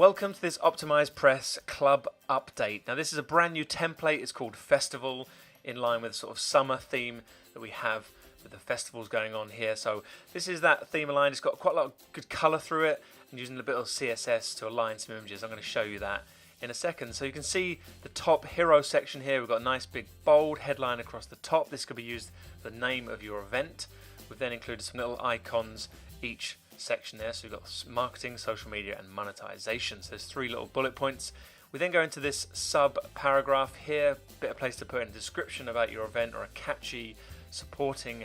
Welcome to this OptimizePress Club update. Now this is a brand new template. It's called Festival, in line with the sort of summer theme that we have with the festivals going on here. So this is that theme aligned. It's got quite a lot of good colour through it, and using a bit of CSS to align some images. I'm going to show you that in a second. So you can see the top hero section here. We've got a nice big bold headline across the top. This could be used for the name of your event. We've then included some little icons each section there. So we've got marketing, social media and monetization. So there's 3 little bullet points. We then go into this sub paragraph here, bit of place to put in a description about your event or a catchy supporting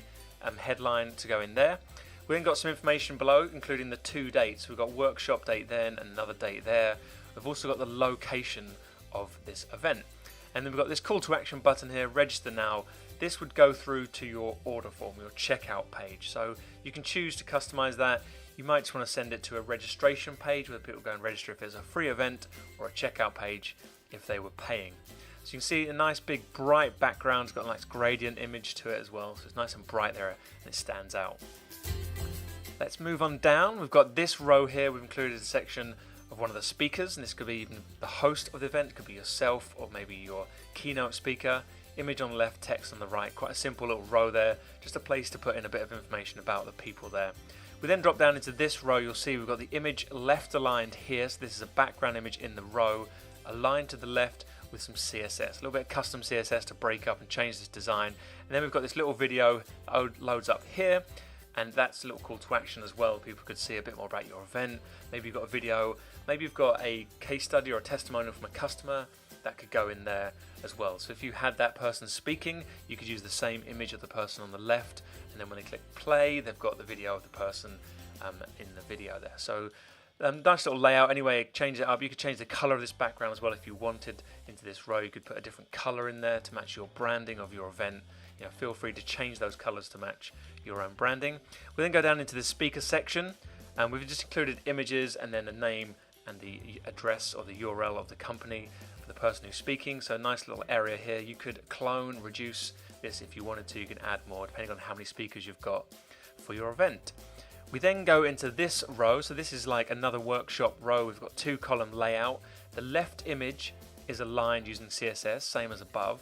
headline to go in there. We then got some information below, including the 2 dates. We've got workshop date then and another date there. We've also got the location of this event. And then we've got this call to action button here, register now. This would go through to your order form, your checkout page. So you can choose to customize that. You might just want to send it to a registration page where people go and register if it's a free event, or a checkout page if they were paying. So you can see a nice big bright background. It's got a nice gradient image to it as well. So it's nice and bright there and it stands out. Let's move on down. We've got this row here. We've included a section of one of the speakers, and this could be even the host of the event. It could be yourself or maybe your keynote speaker. Image on the left, text on the right. Quite a simple little row there. Just a place to put in a bit of information about the people there. We then drop down into this row. You'll see we've got the image left aligned here. So this is a background image in the row, aligned to the left with some CSS. A little bit of custom CSS to break up and change this design. And then we've got this little video that loads up here. And that's a little call to action as well. People could see a bit more about your event. Maybe you've got a video. Maybe you've got a case study or a testimonial from a customer. That could go in there as well. So if you had that person speaking, you could use the same image of the person on the left, and then when they click play, they've got the video of the person in the video there. So nice little layout. Anyway, change it up. You could change the color of this background as well if you wanted. Into this row, you could put a different color in there to match your branding of your event. You know, feel free to change those colors to match your own branding. We then go down into the speaker section, and we've just included images and then a name and the address or the URL of the company for the person who's speaking. So a nice little area here. You could clone, reduce this if you wanted to. You can add more depending on how many speakers you've got for your event. We then go into this row. So this is like another workshop row. We've got 2-column layout. The left image is aligned using CSS, same as above.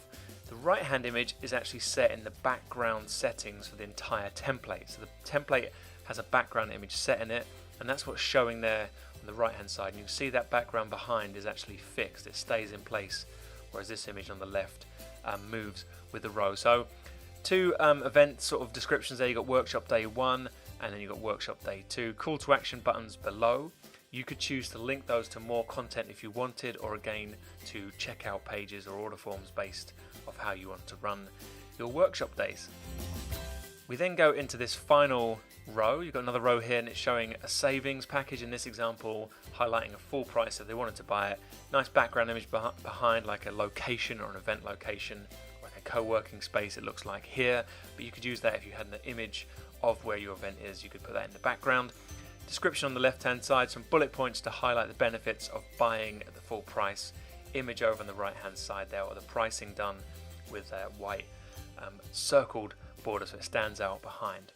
The right hand image is actually set in the background settings for the entire template. So the template has a background image set in it, and that's what's showing there on the right hand side. And you can see that background behind is actually fixed. It stays in place, whereas this image on the left moves with the row. So 2 event sort of descriptions there. You've got workshop day 1 and then you've got workshop day 2. Call to action buttons below. You could choose to link those to more content if you wanted, or again to checkout pages or order forms based off how you want to run your workshop days. We then go into this final row. You've got another row here, and it's showing a savings package, in this example highlighting a full price if they wanted to buy it. Nice background image behind, like a location or an event location, like a co-working space it looks like here, but you could use that if you had an image of where your event is. You could put that in the background. Description on the left hand side, some bullet points to highlight the benefits of buying at the full price. Image over on the right hand side there, or the pricing done with a white circled border so it stands out behind.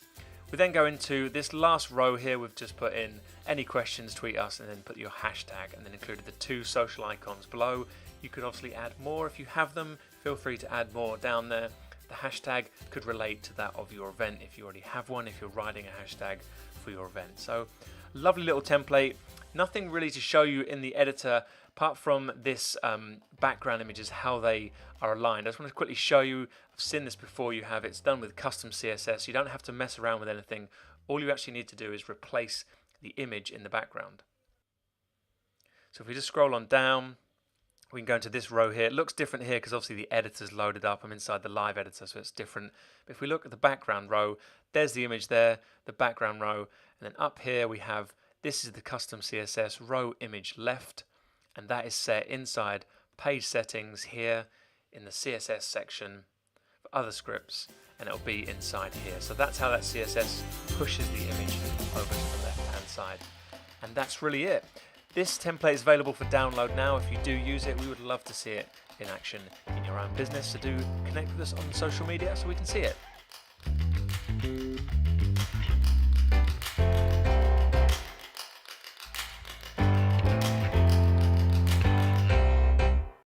We then go into this last row here. We've just put in any questions, tweet us, and then put your hashtag, and then included the 2 social icons below. You could obviously add more if you have them. Feel free to add more down there. The hashtag could relate to that of your event if you already have one, if you're writing a hashtag for your event. So lovely little template. Nothing really to show you in the editor apart from this background images, how they are aligned. I just want to quickly show you. I've seen this before. You have it's done with custom CSS. You don't have to mess around with anything. All you actually need to do is replace the image in the background. So if we just scroll on down, we can go into this row here. It looks different here because obviously the editor's loaded up. I'm inside the live editor, so it's different. But if we look at the background row, there's the image there, the background row, and then up here we have, this is the custom CSS row image left, and that is set inside page settings here in the CSS section for other scripts, and it'll be inside here. So that's how that CSS pushes the image over to the left hand side. And that's really it. This template is available for download now. If you do use it, we would love to see it in action in your own business. So do connect with us on social media so we can see it.